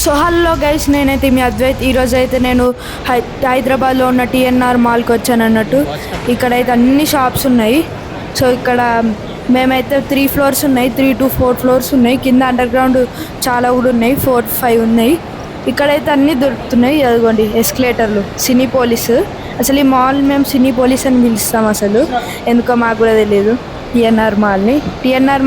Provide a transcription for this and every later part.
So hello guys, నేనైతే మీ అద్వైత్. ఈరోజు అయితే నేను హైదరాబాద్లో ఉన్న టీఎన్ఆర్ మాల్కి వచ్చాను అన్నట్టు. ఇక్కడైతే అన్ని షాప్స్ ఉన్నాయి. సో ఇక్కడ మేమైతే 3 ఫ్లోర్స్ ఉన్నాయి, 3 to 4 ఫ్లోర్స్ ఉన్నాయి. కింద అండర్ గ్రౌండ్ చాలా కూడా ఉన్నాయి, 4, 5 ఉన్నాయి. ఇక్కడైతే అన్నీ దొరుకుతున్నాయి. అదిగోండి ఎస్కలేటర్లు, సినీ పోలీస్. అసలు ఈ మాల్ మేము సినీ పోలీస్ అని పిలుస్తాం. అసలు ఎందుకో మాకు కూడా తెలియదు. టీఎన్ఆర్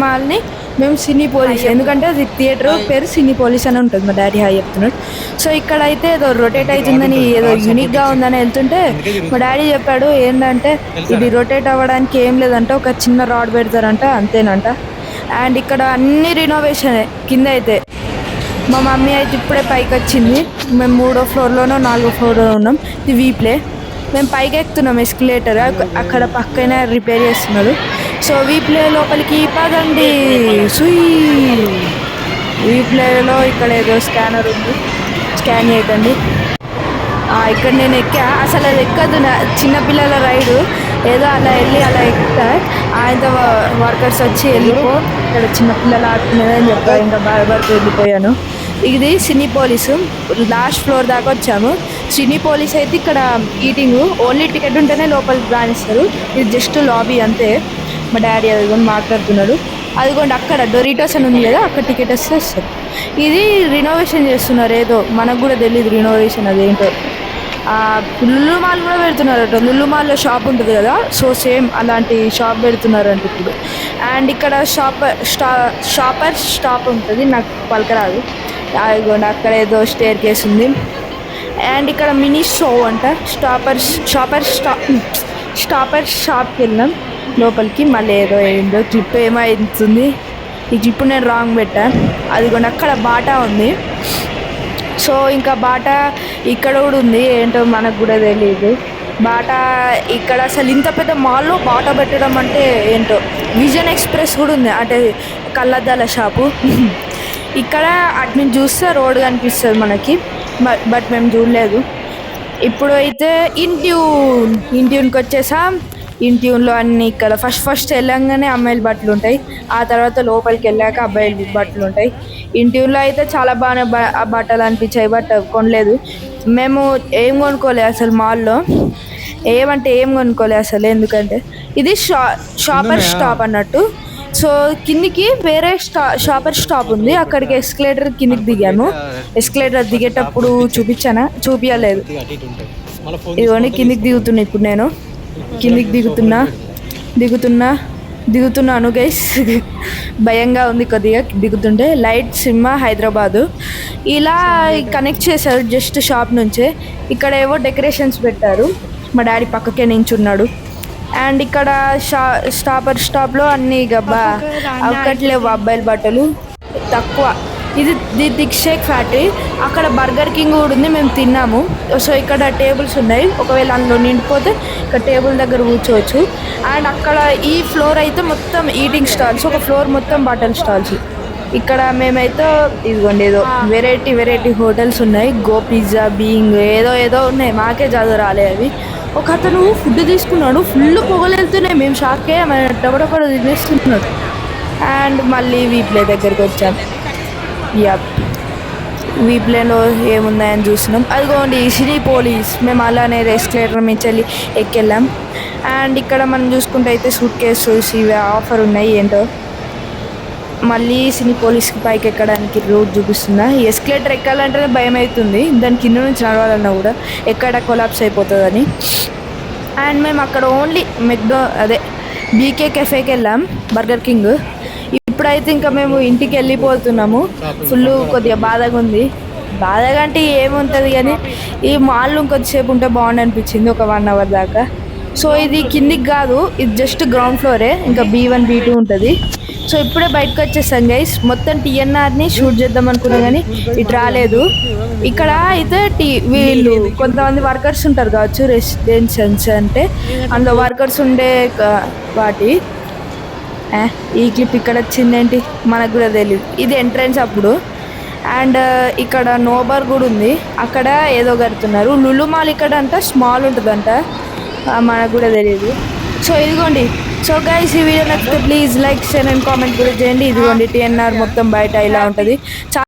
మాల్ని మేము సినీ పోలీస్, ఎందుకంటే అది థియేటర్ పేరు సినీ పోలీస్ అని ఉంటుంది. మా డాడీ హాయ్ చెప్తున్నాడు. సో ఇక్కడైతే ఏదో రొటేట్ అవుతుందని, ఏదో యూనిక్గా ఉందని వెళ్తుంటే మా డాడీ చెప్పాడు ఏంటంటే ఇది రొటేట్ అవ్వడానికి ఏం లేదంట, ఒక చిన్న రాడ్ పెడతారంట, అంతేనంట. అండ్ ఇక్కడ అన్ని రినోవేషన్ కింద అయితే. మా మమ్మీ అయితే ఇప్పుడే పైకి వచ్చింది. మేము 3వ ఫ్లోర్లోనో 4వ ఫ్లోర్లో ఉన్నాం. ఇది వీప్లే. మేము పైకి ఎక్కుతున్నాం ఎస్కలేటర్. అక్కడ పక్కన రిపేర్ చేస్తున్నారు. సో వీప్లే లోపలికి పదండి. వీప్లేలో ఇక్కడ ఏదో స్కానర్ ఉంది, స్కాన్ చేయకండి. ఇక్కడ నేను ఎక్కా. అసలు అది ఎక్కదు, చిన్నపిల్లల రైడు. ఏదో అలా వెళ్ళి అలా ఎక్కుతా. ఆయనతో వర్కర్స్ వచ్చి వెళ్ళిపో, ఇక్కడ చిన్నపిల్లలు ఆడుకునేదని చెప్పారు. ఇంకా బాధపడుతూ వెళ్ళిపోయాను. ఇది సినీ పోలీసు. లాస్ట్ ఫ్లోర్ దాకా వచ్చాము. సినీ పోలీస్ అయితే ఇక్కడ ఈటింగ్ ఓన్లీ టికెట్ ఉంటేనే లోపలికి రానిస్తారు. ఇది జస్ట్ లాబీ అంతే. మా డాడీ అదిగోండి మాట్లాడుతున్నాడు. అదిగోండి అక్కడ డొరిటోస్ అని ఉంది కదా, అక్కడ టికెట్ వస్తే వస్తారు. ఇది రినోవేషన్ చేస్తున్నారు. ఏదో మనకు కూడా తెలియదు రినోవేషన్ అదేంటో. లుల్లు మాల్ కూడా పెడుతున్నారట. లుల్లు మాల్లో షాప్ ఉంటుంది కదా, సో సేమ్ అలాంటి షాప్ పెడుతున్నారంట ఇప్పుడు. అండ్ ఇక్కడ షాపర్ స్టాప్ ఉంటుంది, నాకు పలకరాదు. అదిగోండి అక్కడ ఏదో స్టేర్ కేస్ ఉంది. అండ్ ఇక్కడ మినీ షో అంట. స్టాపర్ షాప్కి వెళ్ళాం లోపలికి. మళ్ళీ ఏదో ఏందో క్లిప్ ఏమవుతుంది. ఈ క్లిప్ నేను రాంగ్ పెట్టా. అదిగోండి అక్కడ బాటా ఉంది. సో ఇంకా బాటా ఇక్కడ కూడా ఉంది, ఏంటో మనకు కూడా తెలియదు. బాటా ఇక్కడ అసలు ఇంత పెద్ద మాల్లో బాటా పెట్టడం అంటే ఏంటో. విజన్ ఎక్స్ప్రెస్ కూడా ఉంది, అంటే కళ్ళద్దాల షాపు. ఇక్కడ అటు నుంచి చూస్తే రోడ్ కనిపిస్తుంది మనకి, బట్ మేము చూడలేదు. ఇప్పుడు అయితే ఇంట్యూన్కి వచ్చేసాం. ఇంట్యూన్లో అన్నీ ఇక్కడ ఫస్ట్ వెళ్ళంగానే అమ్మాయిల బట్టలు ఉంటాయి. ఆ తర్వాత లోపలికి వెళ్ళాక అబ్బాయిల బట్టలు ఉంటాయి. ఇంట్యూన్లో అయితే చాలా బాగానే బట్టలు అనిపించాయి, బట్ కొనలేదు. మేము ఏం కొనుక్కోలేదు అసలు మాల్లో. ఏం కొనుక్కోలేదు అసలు, ఎందుకంటే ఇది షాపర్ స్టాప్ అన్నట్టు. సో కిందికి వేరే షాపర్ స్టాప్ ఉంది, అక్కడికి ఎస్కలేటర్ కిందికి దిగాను. ఎస్కలేటర్ దిగేటప్పుడు చూపించలేదు. ఇవన్నీ కిందికి దిగుతున్నా. ఇప్పుడు నేను కిందికి దిగుతున్నాను గైస్. భయంగా ఉంది కొద్దిగా దిగుతుంటే. లైట్ సినిమా హైదరాబాదు ఇలా కనెక్ట్ చేశారు జస్ట్ షాప్ నుంచే. ఇక్కడ ఏవో డెకరేషన్స్ పెట్టారు. మా డాడీ పక్కకే నించున్నాడు. అండ్ ఇక్కడ స్టాపర్ స్టాప్లో అన్నీ గబ్బా అక్కట్లేవు అబ్బాయిల బట్టలు తక్కువ. ఇది ది థిక్ షేక్ ఫ్యాక్టరీ. అక్కడ బర్గర్ కింగ్ కూడా ఉంది, మేము తిన్నాము. సో ఇక్కడ టేబుల్స్ ఉన్నాయి, ఒకవేళ అందులో నిండిపోతే ఇక్కడ టేబుల్ దగ్గర కూర్చోవచ్చు. అండ్ అక్కడ ఈ ఫ్లోర్ అయితే మొత్తం ఈటింగ్ స్టాల్స్, ఒక ఫ్లోర్ మొత్తం బట్టల స్టాల్స్. ఇక్కడ మేమైతే ఇదిగోండి ఏదో వెరైటీ హోటల్స్ ఉన్నాయి. గో పిజ్జా, బీయింగ్ ఏదో ఉన్నాయి. మాకే చదువు రాలే అవి. ఒక అతను ఫుడ్ తీసుకున్నాడు, ఫుల్ పొగలు వెళ్తున్నాయి. మేము షాకే, మన డబ్బడబ్బడ తినేస్తున్నాడు. అండ్ మళ్ళీ వీప్లే దగ్గరికి వచ్చాం. వీప్లేలో ఏమున్నాయని చూస్తున్నాం. అదిగోండి సినీ పోలీస్. మేము అలానే ఎస్కలేటర్ నుంచి వెళ్ళి ఎక్కెళ్ళాం. అండ్ ఇక్కడ మనం చూసుకుంటే అయితే సూట్ కేసెస్ ఇవి ఆఫర్ ఉన్నాయి ఏంటో. మళ్ళీ సినీ పోలీస్కి పైకి ఎక్కడానికి రోడ్ చూపిస్తున్నా. ఎస్కలేటర్ ఎక్కాలంటేనే భయం అవుతుంది, దాని కింద నుంచి నడవాలన్నా కూడా ఎక్కడ కొలాప్స్ అయిపోతుందని. అండ్ మేము అక్కడ ఓన్లీ బీకే కెఫేకి వెళ్ళాం, బర్గర్ కింగ్. ఇప్పుడైతే ఇంకా మేము ఇంటికి వెళ్ళిపోతున్నాము. ఫుల్ కొద్దిగా బాధగా ఉంది. బాధగా అంటే ఏముంటుంది కానీ ఈ మాల్ ఇంకొద్దిసేపు ఉంటే బాగుండు అనిపించింది, ఒక 1 hour దాకా. సో ఇది కిందికి కాదు, ఇది జస్ట్ గ్రౌండ్ ఫ్లోరే. ఇంకా B1 B2 ఉంటుంది. సో ఇప్పుడే బయటకు వచ్చేసాం గైస్. మొత్తం టీఎన్ఆర్ని షూట్ చేద్దాం అనుకున్నా కానీ ఇటు రాలేదు. ఇక్కడ అయితే వీళ్ళు కొంతమంది వర్కర్స్ ఉంటారు కావచ్చు, రెసిడెన్షియల్స్ అంటే అందులో వర్కర్స్ ఉండే వాటి. ఈ క్లిప్ ఇక్కడ వచ్చిందేంటి మనకు కూడా తెలియదు. ఇది ఎంట్రన్స్ అప్పుడు. అండ్ ఇక్కడ నోబర్ కూడా ఉంది, అక్కడ ఏదో కడుతున్నారు. లులు మాల్ ఇక్కడ అంట స్మాల్ ఉంటుందంట, మనకు కూడా తెలియదు. సో ఇదిగోండి. సో గైస్ ఈ వీడియో నచ్చితే please like, share and comment కూడా చేయండి. ఇదిగోండి టీఎన్ఆర్ మొత్తం బయట ఇలా ఉంటుంది.